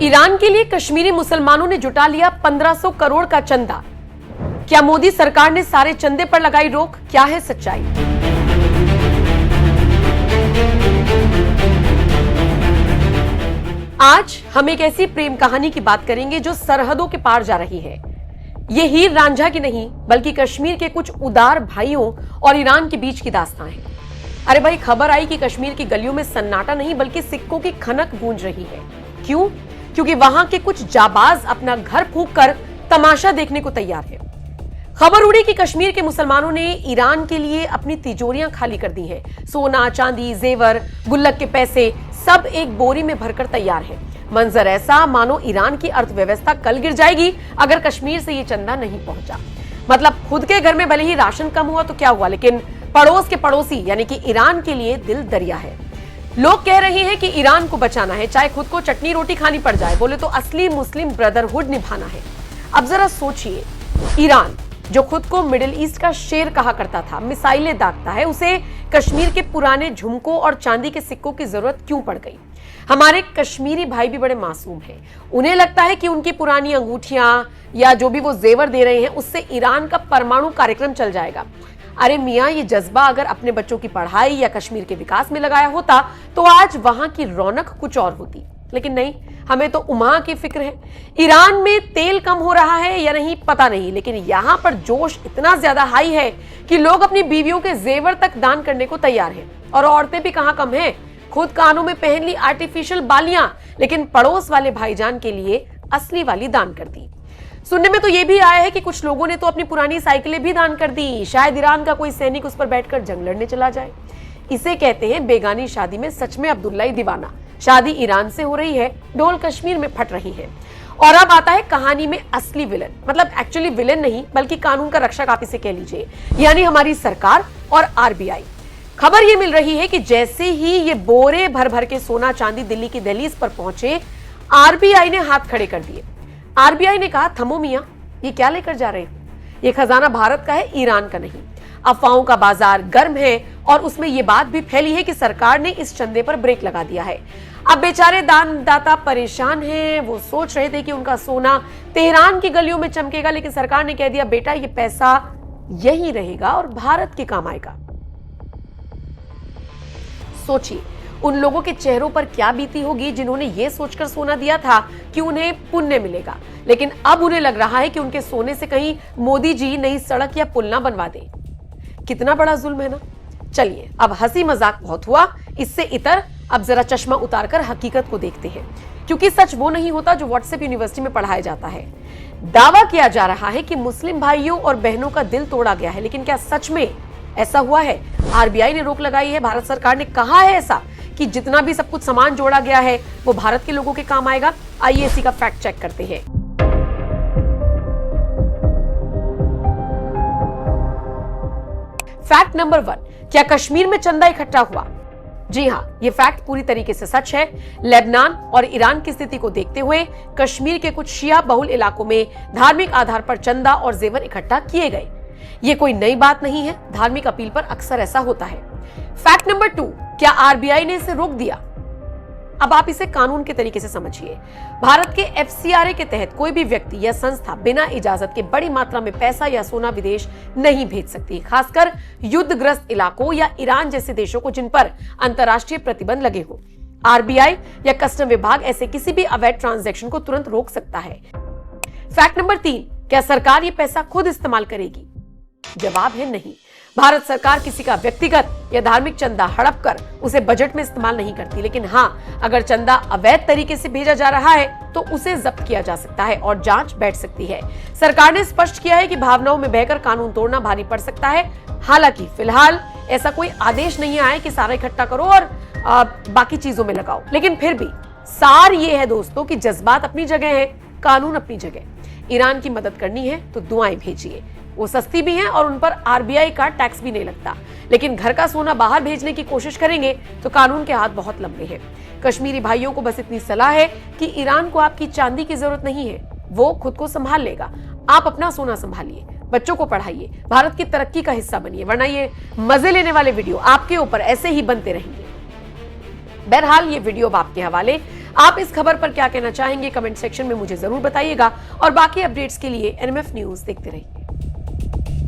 Iran के लिए कश्मीरी मुसलमानों ने जुटा लिया 1500 करोड़ का चंदा। क्या मोदी सरकार ने सारे चंदे पर लगाई रोक? क्या है सच्चाई? आज हम एक ऐसी प्रेम कहानी की बात करेंगे जो सरहदों के पार जा रही है। ये हीर रांझा की नहीं बल्कि कश्मीर के कुछ उदार भाइयों और ईरान के बीच की दास्तां है। अरे भाई, खबर आई कि कश्मीर की गलियों में सन्नाटा नहीं बल्कि सिक्कों की खनक गूंज रही है। क्यों? क्योंकि वहां के कुछ जाबाज अपना घर फूंक कर तमाशा देखने को तैयार है। खबर उड़ी कि कश्मीर के मुसलमानों ने ईरान के लिए अपनी तिजोरियां खाली कर दी हैं। सोना, चांदी, जेवर, गुल्लक के पैसे सब एक बोरी में भरकर तैयार है। मंजर ऐसा मानो ईरान की अर्थव्यवस्था कल गिर जाएगी अगर कश्मीर से ये चंदा नहीं पहुंचा। मतलब खुद के घर में भले ही राशन कम हुआ तो क्या हुआ, लेकिन पड़ोस के पड़ोसी यानी कि ईरान के लिए दिल दरिया है। लोग कह रहे हैं कि ईरान को बचाना है, चाहे खुद को चटनी रोटी खानी पड़ जाए। बोले तो असली मुस्लिम ब्रदरहुड निभाना है। अब जरा सोचिए, ईरान जो खुद को मिडिल ईस्ट का शेर कहा करता था, मिसाइलें दागता है, उसे कश्मीर के पुराने झुमकों और चांदी के सिक्कों की जरूरत क्यों पड़ गई? हमारे कश्मीरी भाई भी बड़े मासूम हैं। उन्हें लगता है कि उनकी पुरानी अंगूठियां या जो भी वो जेवर दे रहे हैं उससे ईरान का परमाणु कार्यक्रम चल जाएगा। अरे मियां, ये जज्बा अगर अपने बच्चों की पढ़ाई या कश्मीर के विकास में लगाया होता तो आज वहां की रौनक कुछ और होती। लेकिन नहीं, हमें तो उमा की फिक्र है। ईरान में तेल कम हो रहा है या नहीं पता नहीं, लेकिन यहां पर जोश इतना ज्यादा हाई है कि लोग अपनी बीवियों के जेवर तक दान करने को तैयार हैं। और औरतें भी कहां कम हैं, खुद कानों में पहन ली आर्टिफिशियल बालियां, लेकिन पड़ोस वाले भाईजान के लिए असली वाली दान कर दी। सुनने में तो यह भी आया है कि कुछ लोगों ने तो अपनी पुरानी साइकिलें भी दान कर दी, शायद ईरान का कोई सैनिक उस पर बैठकर जंग लड़ने चला जाए। इसे कहते हैं बेगानी शादी में सच में अब्दुल्ला ही दीवाना। शादी ईरान से हो रही है, ढोल कश्मीर में फट रही है। और अब आता है कहानी में असली विलन, मतलब एक्चुअली विलन नहीं बल्कि कानून का रक्षक आप इसे कह लीजिए, यानी हमारी सरकार और आरबीआई। खबर ये मिल रही है कि जैसे ही ये बोरे भर भर के सोना चांदी दिल्ली की दहलीज पर पहुंचे, आरबीआई ने हाथ खड़े कर दिए। आरबीआई ने कहा, थमो मियां, ये क्या लेकर जा रहे हो? ये खजाना भारत का है, ईरान का नहीं। अफवाहों का बाजार गर्म है और उसमें यह बात भी फैली है कि सरकार ने इस चंदे पर ब्रेक लगा दिया है। अब बेचारे दानदाता परेशान हैं। वो सोच रहे थे कि उनका सोना तेहरान की गलियों में चमकेगा, लेकिन सरकार ने कह दिया, बेटा ये पैसा यहीं रहेगा और भारत के काम आएगा। सोचिए उन लोगों के चेहरों पर क्या बीती होगी जिन्होंने ये सोचकर सोना दिया था कि उन्हें पुण्य मिलेगा, लेकिन अब उन्हें लग रहा है कि उनके सोने से कहीं मोदी जी नई सड़क या पुल ना बनवा दें। कितना बड़ा जुल्म है ना। चलिए, अब हंसी मजाक बहुत हुआ, इससे इतर अब जरा चश्मा उतारकर हकीकत को देखते हैं, क्योंकि सच वो नहीं होता जो व्हाट्सएप यूनिवर्सिटी में पढ़ाया जाता है। दावा किया जा रहा है कि मुस्लिम भाइयों और बहनों का दिल तोड़ा गया है, लेकिन क्या सच में ऐसा हुआ है? आरबीआई ने रोक लगाई है, भारत सरकार ने कहा है ऐसा कि जितना भी सब कुछ सामान जोड़ा गया है वो भारत के लोगों के काम आएगा। आइए इसी का फैक्ट चेक करते हैं। फैक्ट नंबर 1, क्या कश्मीर में चंदा इकट्ठा हुआ? जी हां, यह फैक्ट पूरी तरीके से सच है। लेबनान और ईरान की स्थिति को देखते हुए कश्मीर के कुछ शिया बहुल इलाकों में धार्मिक आधार पर चंदा और जेवर इकट्ठा किए गए। यह कोई नई बात नहीं है, धार्मिक अपील पर अक्सर ऐसा होता है। फैक्ट नंबर 2, क्या आरबीआई ने इसे रोक दिया? अब आप इसे कानून के तरीके से समझिए। भारत के एफसीआरए के तहत कोई भी व्यक्ति या संस्था बिना इजाजत के बड़ी मात्रा में पैसा या सोना विदेश नहीं भेज सकती, खासकर युद्धग्रस्त इलाकों या ईरान जैसे देशों को जिन पर अंतर्राष्ट्रीय प्रतिबंध लगे हो। आरबीआई या कस्टम विभाग ऐसे किसी भी अवैध ट्रांजैक्शन को तुरंत रोक सकता है। फैक्ट नंबर 3, क्या सरकार ये पैसा खुद इस्तेमाल करेगी? जवाब है नहीं। भारत सरकार किसी का व्यक्तिगत या धार्मिक चंदा हड़प कर उसे बजट में इस्तेमाल नहीं करती, लेकिन हाँ, अगर चंदा अवैध तरीके से भेजा जा रहा है तो उसे जब्त किया जा सकता है और जांच बैठ सकती है। सरकार ने स्पष्ट किया है कि भावनाओं में बहकर कानून तोड़ना भारी पड़ सकता है। हालांकि फिलहाल ऐसा कोई आदेश नहीं आया कि सारा इकट्ठा करो और बाकी चीजों में लगाओ, लेकिन फिर भी सार ये है दोस्तों कि जज्बात अपनी जगह है, कानून अपनी जगह। ईरान की मदद करनी है तो दुआएं भेजिए, वो सस्ती भी हैं और उन पर आरबीआई का टैक्स भी नहीं लगता। लेकिन घर का सोना बाहर भेजने की कोशिश करेंगे तो कानून के हाथ बहुत लंबे हैं। कश्मीरी भाइयों को बस इतनी सलाह है कि ईरान को आपकी चांदी की जरूरत नहीं है, वो खुद को संभाल लेगा। आप अपना सोना संभालिए, बच्चों को पढ़ाइए, भारत की तरक्की का हिस्सा बनिए, वरना ये मजे लेने वाले वीडियो आपके ऊपर ऐसे ही बनते रहेंगे। बहरहाल ये वीडियो अब आपके हवाले। आप इस खबर पर क्या कहना चाहेंगे कमेंट सेक्शन में मुझे जरूर बताइएगा और बाकी अपडेट्स के लिए एनएमएफ न्यूज देखते रहिए।